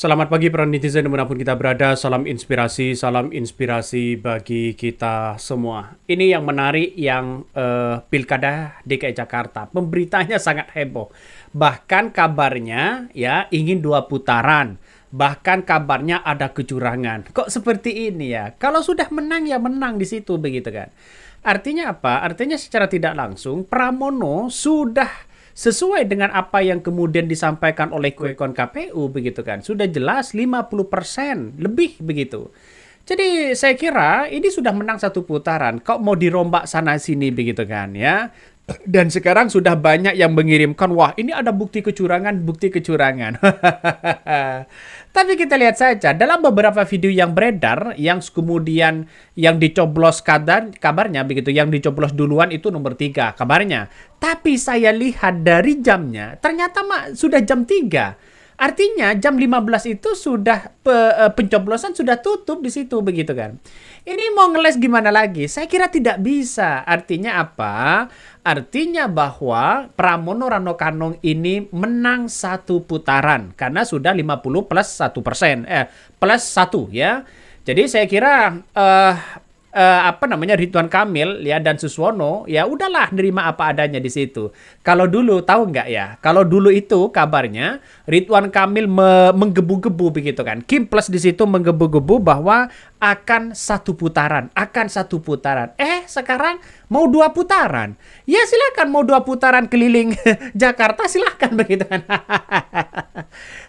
Selamat pagi para netizen dimanapun kita berada, salam inspirasi bagi kita semua. Ini yang menarik yang Pilkada DKI Jakarta, pemberitanya sangat heboh. Bahkan kabarnya ya ingin 2 putaran, bahkan kabarnya ada kecurangan. Kok seperti ini ya? Kalau sudah menang ya menang di situ begitu kan. Artinya apa? Artinya secara tidak langsung Pramono sudah sesuai dengan apa yang kemudian disampaikan oleh quick count KPU begitu kan. Sudah jelas 50% lebih begitu. Jadi saya kira ini sudah menang 1 putaran. Kok mau dirombak sana sini begitu kan ya. Dan sekarang sudah banyak yang mengirimkan, wah ini ada bukti kecurangan, bukti kecurangan. Tapi kita lihat saja, dalam beberapa video yang beredar, yang kemudian yang dicoblos kabarnya begitu, yang dicoblos duluan itu nomor 3 kabarnya. Tapi saya lihat dari jamnya, ternyata sudah jam 3. Artinya jam 15 itu sudah pencoblosan sudah tutup di situ begitu kan. Ini mau ngeles gimana lagi? Saya kira tidak bisa. Artinya apa? Artinya bahwa Pramono Rano Karno ini menang 1 putaran karena sudah 50 plus 1%, plus 1 ya. Jadi saya kira Ridwan Kamil ya dan Suswono ya udahlah nerima apa adanya di situ. Kalau dulu tahu nggak ya? Kalau dulu itu kabarnya Ridwan Kamil menggebu-gebu begitu kan. Kim Plus di situ menggebu-gebu bahwa akan 1 putaran, sekarang mau 2 putaran. Ya silakan mau 2 putaran keliling Jakarta silakan begitu kan.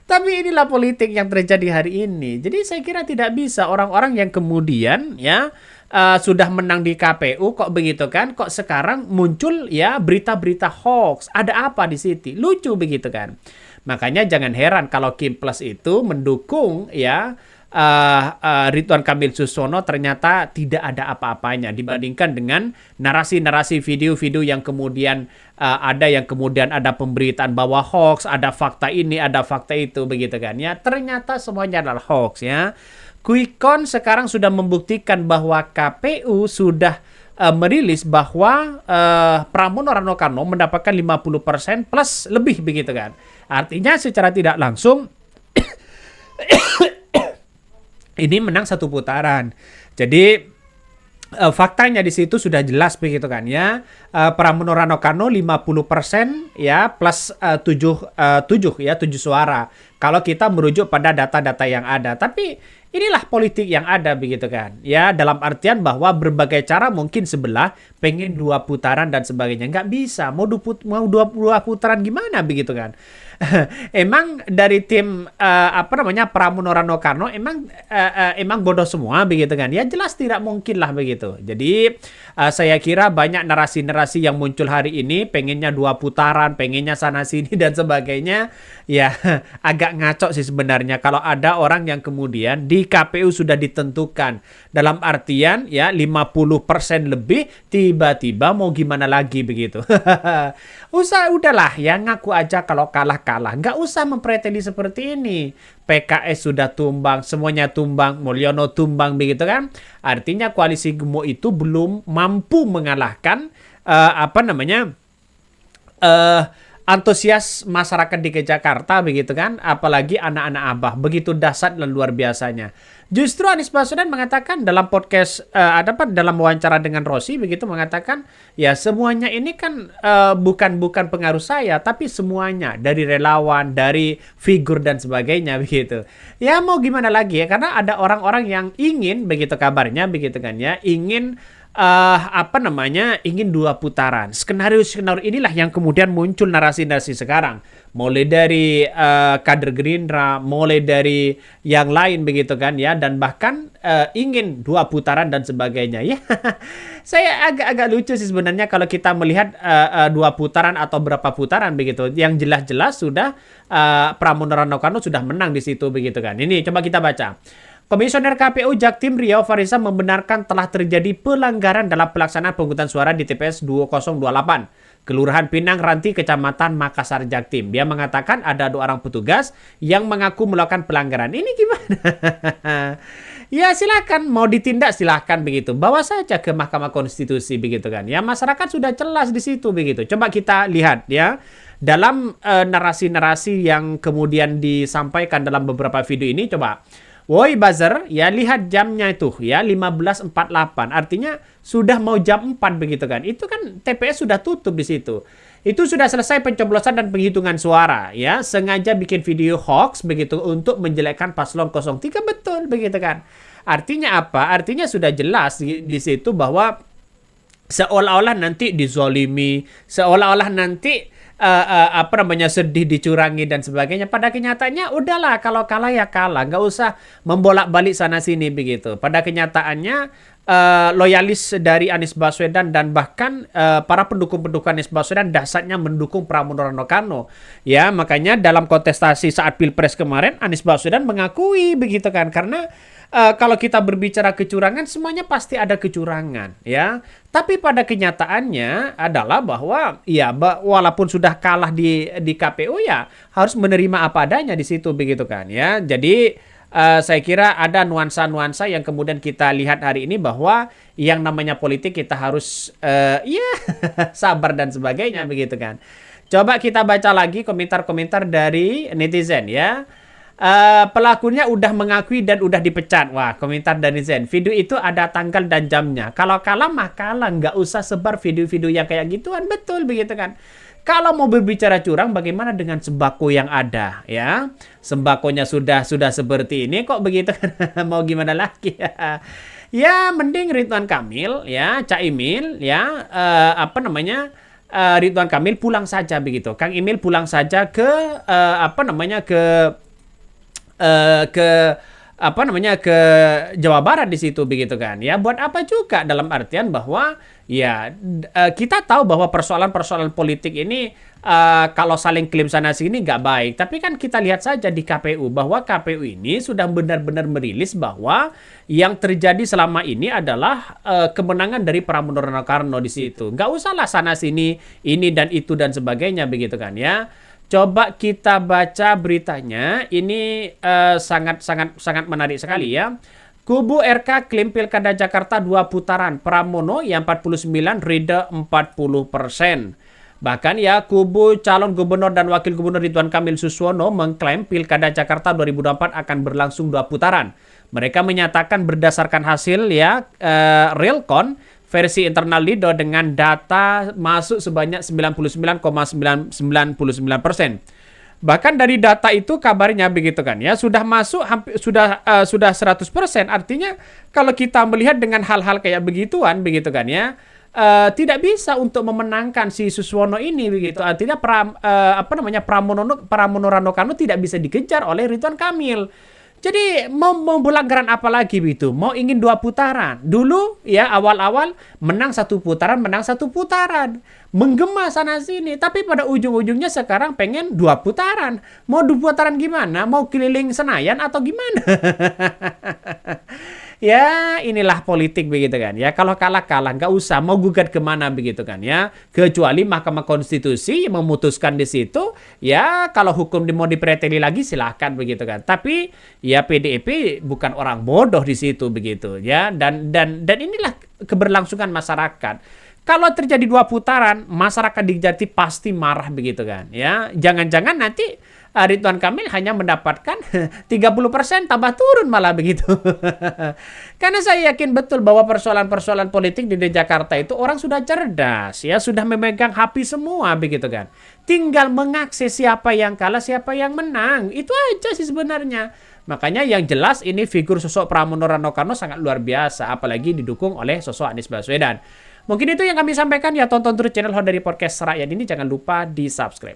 Tapi inilah politik yang terjadi hari ini. Jadi saya kira tidak bisa orang-orang yang kemudian ya sudah menang di KPU kok begitu kan, kok sekarang muncul ya berita-berita hoax. Ada apa di situ? Lucu begitu kan. Makanya jangan heran kalau Kim Plus itu mendukung ya Ridwan Kamil Suswono ternyata tidak ada apa-apanya dibandingkan dengan narasi-narasi video-video yang kemudian ada pemberitaan bahwa hoax, ada fakta ini, ada fakta itu begitu kan ya. Ternyata semuanya adalah hoax ya. Quick count sekarang sudah membuktikan bahwa KPU sudah merilis bahwa Pramono Rano Karno mendapatkan 50% plus lebih begitu kan. Artinya secara tidak langsung ini menang 1 putaran. Jadi faktanya di situ sudah jelas begitu kan ya. Pramono Rano Karno 50% ya plus 7 suara. Kalau kita merujuk pada data-data yang ada. Tapi inilah politik yang ada begitu kan. Ya dalam artian bahwa berbagai cara mungkin sebelah pengen 2 putaran dan sebagainya. Nggak bisa. Mau 2 putaran gimana begitu kan. Emang dari tim Pramono Rano Karno emang bodoh semua begitu kan. Ya jelas tidak mungkin lah begitu. Jadi saya kira banyak narasi-narasi yang muncul hari ini pengennya 2 putaran, pengennya sana sini dan sebagainya. Ya agak ngaco sih sebenarnya kalau ada orang yang kemudian di KPU sudah ditentukan dalam artian ya 50% lebih tiba-tiba mau gimana lagi begitu. Udahlah ya ngaku aja kalau kalah. Nggak usah mempreteli seperti ini. PKS sudah tumbang, semuanya tumbang, Mulyono tumbang begitu kan. Artinya koalisi gemuk itu belum mampu mengalahkan antusias masyarakat DKI Jakarta begitu kan, apalagi anak-anak abah begitu dahsyat dan luar biasanya. Justru Anies Baswedan mengatakan dalam podcast dalam wawancara dengan Rossi begitu mengatakan ya semuanya ini kan bukan pengaruh saya tapi semuanya dari relawan, dari figur dan sebagainya begitu. Ya mau gimana lagi ya karena ada orang-orang yang ingin begitu kabarnya begitu kan ya, ingin ingin 2 putaran. Skenario inilah yang kemudian muncul narasi-narasi sekarang. Mulai dari kader Gerindra, mulai dari yang lain begitu kan ya, dan bahkan ingin 2 putaran dan sebagainya ya. Saya agak lucu sih sebenarnya kalau kita melihat 2 putaran atau berapa putaran begitu. Yang jelas-jelas sudah Pramono Rano Karno sudah menang di situ begitu kan. Ini coba kita baca. Komisioner KPU Jaktim Riau Farisa membenarkan telah terjadi pelanggaran dalam pelaksanaan pemungutan suara di TPS 2028. Kelurahan Pinang Ranti, Kecamatan Makassar, Jaktim. Dia mengatakan ada 2 orang petugas yang mengaku melakukan pelanggaran. Ini gimana? Ya silakan, mau ditindak silakan begitu. Bawa saja ke Mahkamah Konstitusi begitu kan. Ya masyarakat sudah jelas di situ begitu. Coba kita lihat ya. Dalam narasi-narasi yang kemudian disampaikan dalam beberapa video ini, coba. Woi buzzer, ya lihat jamnya itu ya 15.48. Artinya sudah mau jam 4 begitu kan. Itu kan TPS sudah tutup di situ. Itu sudah selesai pencoblosan dan penghitungan suara ya. Sengaja bikin video hoax begitu untuk menjelekkan paslon 03, betul begitu kan. Artinya apa? Artinya sudah jelas di situ bahwa seolah-olah nanti dizolimi, seolah-olah nanti sedih dicurangi dan sebagainya. Pada kenyataannya udahlah, kalau kalah ya kalah, nggak usah membolak-balik sana sini begitu. Pada kenyataannya loyalis dari Anies Baswedan dan bahkan para pendukung-pendukung Anies Baswedan dasarnya mendukung Pramono Rano. Ya, makanya dalam kontestasi saat Pilpres kemarin Anies Baswedan mengakui begitu kan, karena kalau kita berbicara kecurangan, semuanya pasti ada kecurangan, ya. Tapi pada kenyataannya adalah bahwa, ya, walaupun sudah kalah di KPU, ya harus menerima apa adanya di situ, begitu kan, ya. Jadi saya kira ada nuansa-nuansa yang kemudian kita lihat hari ini bahwa yang namanya politik kita harus, ya, sabar dan sebagainya, begitu kan. Coba kita baca lagi komentar-komentar dari netizen, ya. Pelakunya udah mengakui dan udah dipecat. Wah, komentar dari Zen. Video itu ada tanggal dan jamnya. Kalau kalah mah kalah, nggak usah sebar video-video yang kayak gituan. Betul begitu kan. Kalau mau berbicara curang, bagaimana dengan sembako yang ada, ya? Sembakonya sudah seperti ini kok begitu kan. Mau gimana lagi? Ya, mending Ridwan Kamil, ya, Caimin, ya, Ridwan Kamil pulang saja begitu. Kang Emil pulang saja ke ke Jawa Barat di situ begitu kan. Ya, buat apa juga, dalam artian bahwa ya kita tahu bahwa persoalan-persoalan politik ini kalau saling klaim sana sini nggak baik. Tapi kan kita lihat saja di KPU bahwa KPU ini sudah benar-benar merilis bahwa yang terjadi selama ini adalah kemenangan dari Pramono Rano di situ. Nggak usahlah sana sini ini dan itu dan sebagainya begitu kan ya. Coba kita baca beritanya. Ini sangat menarik sekali ya. Kubu RK klaim Pilkada Jakarta 2 putaran. Pramono yang 49, Rida 40%. Bahkan ya, kubu calon gubernur dan wakil gubernur Ridwan Kamil Suswono mengklaim Pilkada Jakarta 2024 akan berlangsung 2 putaran. Mereka menyatakan berdasarkan hasil ya Realcon versi internal Lido dengan data masuk sebanyak 99,99%. Bahkan dari data itu kabarnya begitu kan ya, sudah masuk hampir sudah 100%. Artinya kalau kita melihat dengan hal-hal kayak begituan begitu kan ya, tidak bisa untuk memenangkan si Suswono ini begitu. Artinya Pramono Rano tidak bisa dikejar oleh Ridwan Kamil. Jadi mau pelanggaran apa lagi begitu? Mau ingin 2 putaran. Dulu ya awal-awal menang 1 putaran, menggema sana sini. Tapi pada ujung-ujungnya sekarang pengen 2 putaran. Mau 2 putaran gimana? Mau keliling Senayan atau gimana? Ya inilah politik begitu kan ya. Kalau kalah nggak usah mau gugat kemana begitu kan ya. Kecuali Mahkamah Konstitusi yang memutuskan di situ. Ya kalau hukum mau dipreteli lagi silahkan begitu kan. Tapi ya PDIP bukan orang bodoh di situ begitu ya. Dan inilah keberlangsungan masyarakat. Kalau terjadi 2 putaran, masyarakat di Jati pasti marah begitu kan ya. Jangan-jangan nanti Ridwan Kamil hanya mendapatkan 30% tambah turun malah begitu. Karena saya yakin betul bahwa persoalan-persoalan politik di Jakarta itu orang sudah cerdas ya, sudah memegang HP semua begitu kan. Tinggal mengakses siapa yang kalah, siapa yang menang. Itu aja sih sebenarnya. Makanya yang jelas ini figur sosok Pramono Rano sangat luar biasa, apalagi didukung oleh sosok Anies Baswedan. Mungkin itu yang kami sampaikan ya, tonton terus channel Hot dari Podcast Rakyat ini, jangan lupa di subscribe.